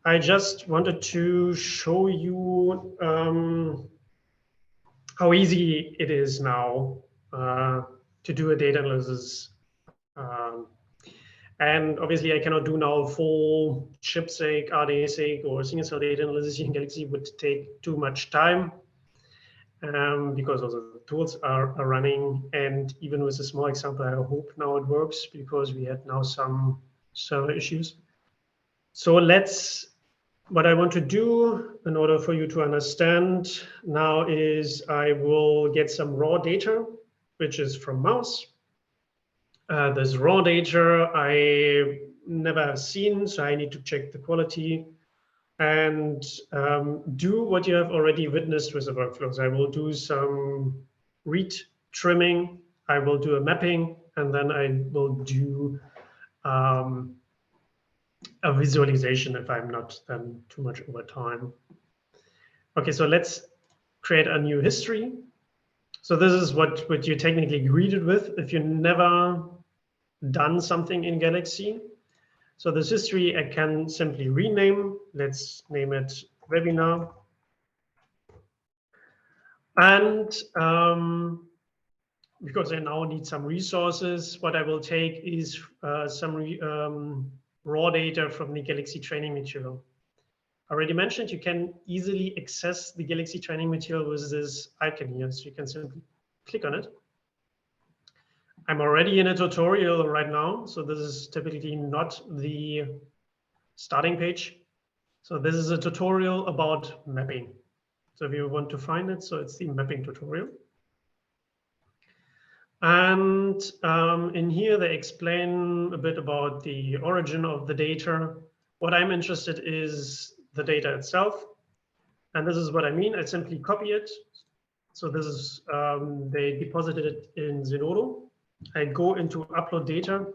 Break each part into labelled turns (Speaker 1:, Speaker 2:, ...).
Speaker 1: I just wanted to show you how easy it is now to do a data analysis. And obviously, I cannot do now full chip-seq, RNA-seq, or single-cell data analysis in Galaxy. Would take too much time because also the tools are running. And even with a small example, I hope now it works because we had now some server issues. So what I want to do in order for you to understand now is I will get some raw data, which is from mouse. This raw data I never have seen, so I need to check the quality and do what you have already witnessed with the workflows. I will do some read trimming, I will do a mapping, and then I will do a visualization if I'm not then too much over time. Okay, so let's create a new history. So this is what you're technically greeted with if you never done something in Galaxy. So this history I can simply rename. Let's name it webinar. And because I now need some resources, what I will take is some raw data from the Galaxy training material. I already mentioned you can easily access the Galaxy training material with this icon here. So you can simply click on it. I'm already in a tutorial right now. So this is typically not the starting page. So this is a tutorial about mapping. So if you want to find it, so it's the mapping tutorial. And in here, they explain a bit about the origin of the data. What I'm interested in is the data itself. And this is what I mean. I simply copy it. So this is, they deposited it in Zenodo. I go into upload data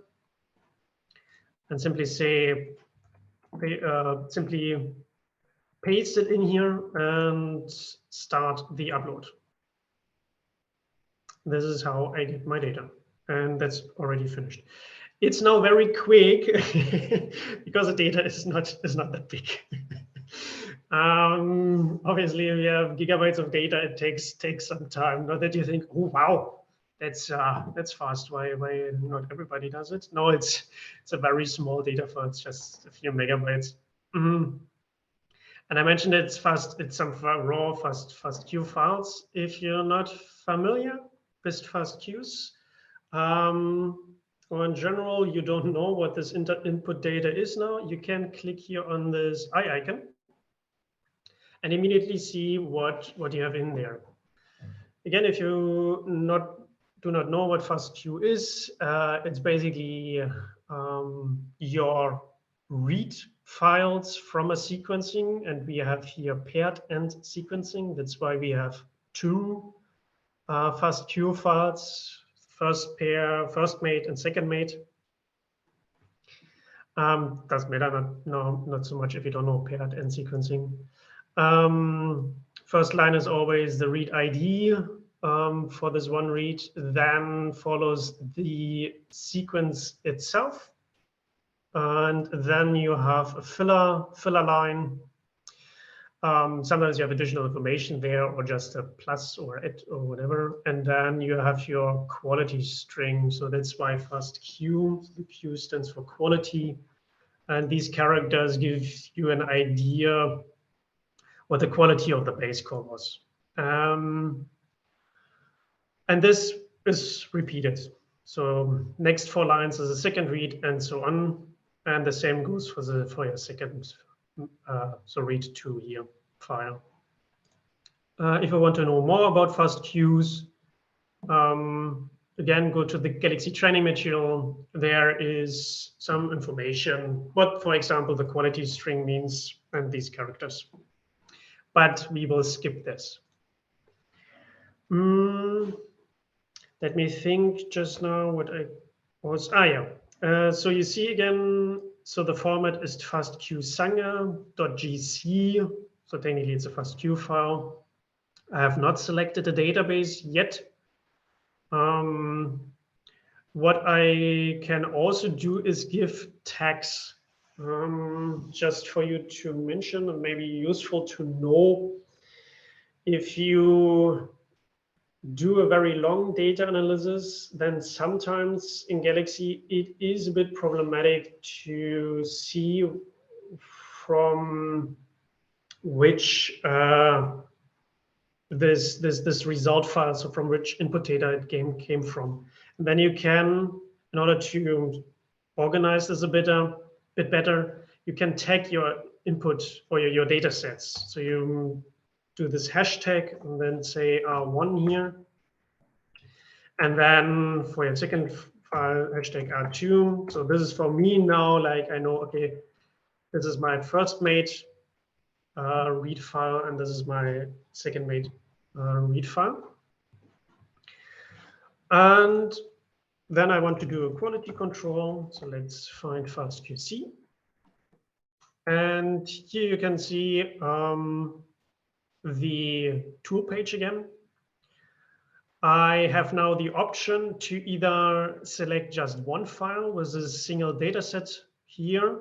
Speaker 1: and simply say, simply paste it in here and start the upload. This is how I get my data, and that's already finished. It's now very quick because the data is not that big. Obviously, if you have gigabytes of data, it takes some time. Not that you think, oh wow, that's fast. Why not everybody does it? No, it's a very small data file. It's just a few megabytes. And I mentioned it's fast. It's some raw FastQ files. If you're not familiar with FastQs, or in general you don't know what this input data is now, you can click here on this eye icon and immediately see what you have in there. Again, if you do not know what FastQ is, it's basically your read files from a sequencing, and we have here paired end sequencing. That's why we have two FastQ files, first pair, first mate, and second mate. Doesn't matter, not so much if you don't know paired end sequencing. First line is always the read ID for this one read, then follows the sequence itself. And then you have a filler line. Sometimes you have additional information there, or just a plus or it or whatever. And then you have your quality string. So that's why FastQ, the Q stands for quality. And these characters give you an idea what the quality of the base call was. And this is repeated. So next 4 lines is a second read and so on. And the same goes for your second, so read to here file. If I want to know more about FastQs, again, go to the Galaxy training material. There is some information, what, for example, the quality string means and these characters. But we will skip this. Let me think just now what I was, so you see again, so the format is fastqsanga.gc. So technically it's a FastQ file. I have not selected a database yet. What I can also do is give tags just for you to mention, and maybe useful to know, if you do a very long data analysis, then sometimes in Galaxy it is a bit problematic to see from which this result file, so from which input data it came from. And then you can, in order to organize this a bit better, you can tag your input or your data sets. So you do this hashtag and then say R1 here. And then for your second file, hashtag R2. So this is for me now, like I know, okay, this is my first made read file, and this is my second made read file. And then I want to do a quality control. So let's find FastQC. And here you can see the tool page again. I have now the option to either select just one file with a single data set here.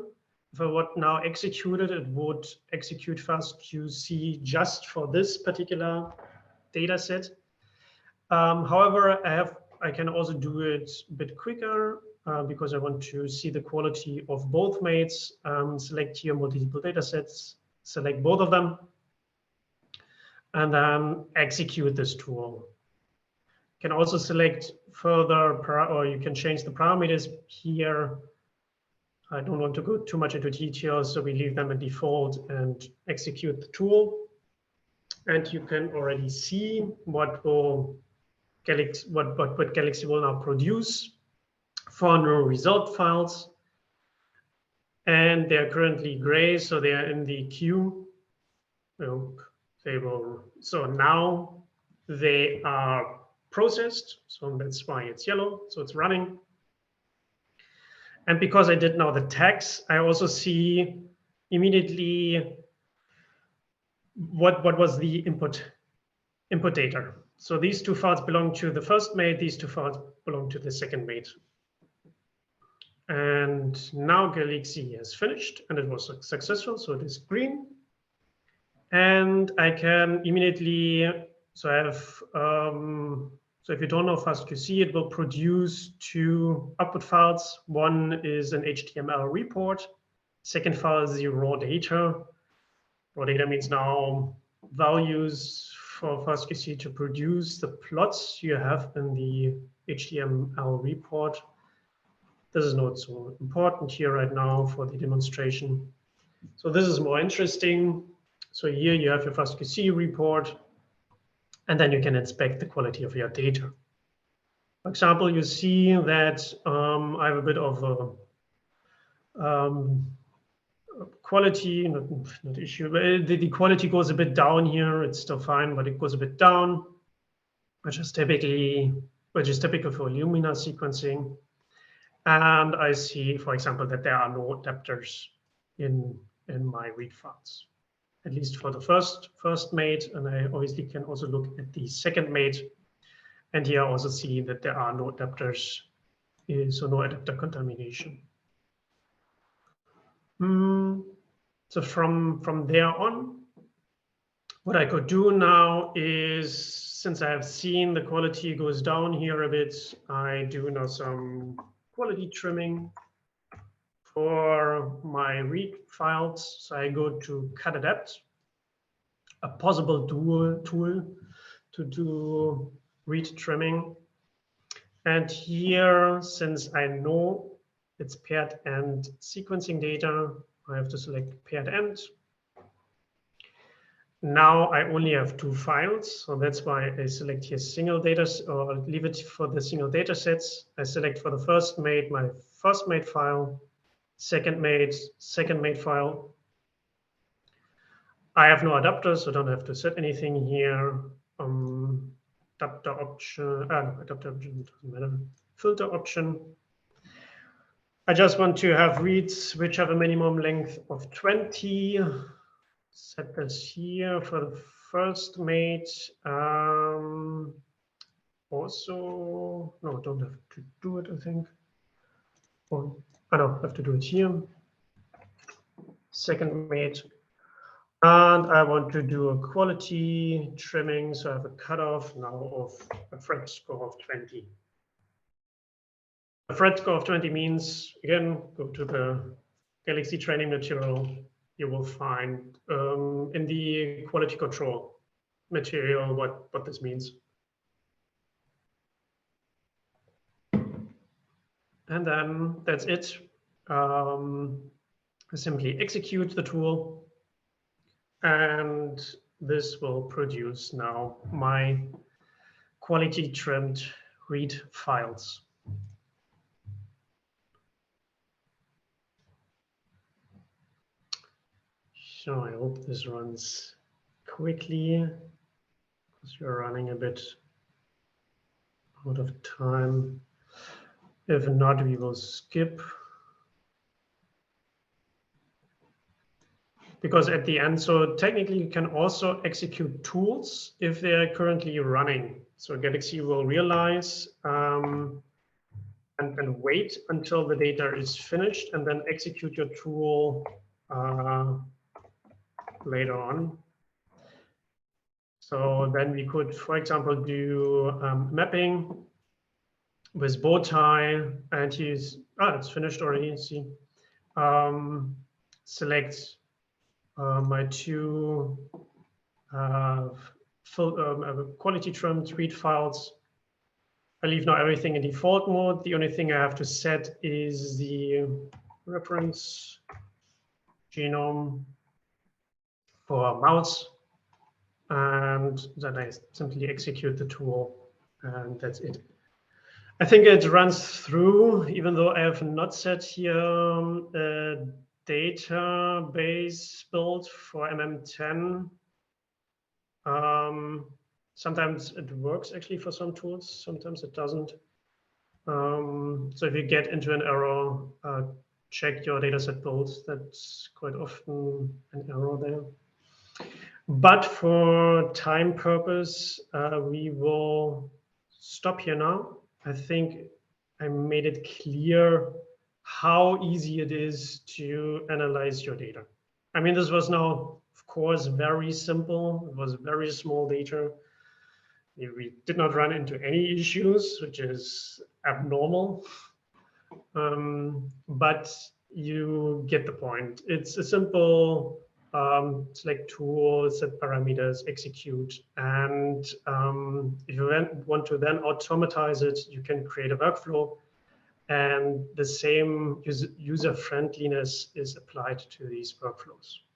Speaker 1: If I would now execute it, it would execute FastQC just for this particular data set. However, I can also do it a bit quicker because I want to see the quality of both mates. Select here multiple data sets, select both of them, and then execute this tool. You can also select further, or you can change the parameters here. I don't want to go too much into details, so we leave them at default and execute the tool. And you can already see what Galaxy will now produce for new result files. And they're currently gray, so they are in the queue. So now they are processed, so that's why it's yellow, so it's running. And because I did now the tags, I also see immediately what was the input data. So these two files belong to the first mate, these two files belong to the second mate. And now Galaxy has finished and it was successful, so it is green. And I can immediately, so I have, so if you don't know FastQC, it will produce two output files. One is an HTML report. Second file is the raw data. Raw data means now values for FastQC to produce the plots you have in the HTML report. This is not so important here right now for the demonstration. So this is more interesting. So here you have your FastQC report, and then you can inspect the quality of your data. For example, you see that I have a bit of a quality, not issue, but the quality goes a bit down here. It's still fine, but it goes a bit down, which is typical for Illumina sequencing. And I see, for example, that there are no adapters in my read files, at least for the first mate. And I obviously can also look at the second mate. And here I also see that there are no adapters, so no adapter contamination. So from there on, what I could do now is, since I have seen the quality goes down here a bit, I do now some quality trimming for my read files. So I go to Cut Adapt, a possible tool to do read trimming. And here, since I know it's paired end sequencing data, I have to select paired end. Now I only have two files, so that's why I select here single data, or leave it for the single data sets. I select for the first mate, my first mate file, second mate file. I have no adapter, so don't have to set anything here. Adapter option doesn't matter. Filter option. I just want to have reads which have a minimum length of 20. Set this here for the first mate. Also, no, don't have to do it, I think. Oh, I don't have to do it here. second mate. And I want to do a quality trimming. So I have a cutoff now of a Phred score of 20. A Phred score of 20 means, again, go to the Galaxy training material. You will find in the quality control material what this means. And then that's it. Simply execute the tool. And this will produce now my quality trimmed read files. So I hope this runs quickly, because we're running a bit out of time. If not, we will skip. Because at the end, so technically you can also execute tools if they're currently running. So Galaxy will realize and wait until the data is finished and then execute your tool later on. So then we could, for example, do mapping with bow tie and use, it's finished already, see. Select my two quality trimmed read files. I leave now everything in default mode. The only thing I have to set is the reference genome for mouse, and then I simply execute the tool, and that's it. I think it runs through, even though I have not set here a database build for MM10. Sometimes it works actually for some tools, sometimes it doesn't. So if you get into an error, check your dataset builds. That's quite often an error there. But for time purpose, we will stop here now. I think I made it clear how easy it is to analyze your data. I mean, this was now, of course, very simple. It was very small data. We did not run into any issues, which is abnormal. But you get the point. It's a simple select tool, set parameters, execute. And if you want to then automatize it, you can create a workflow. And the same user friendliness is applied to these workflows.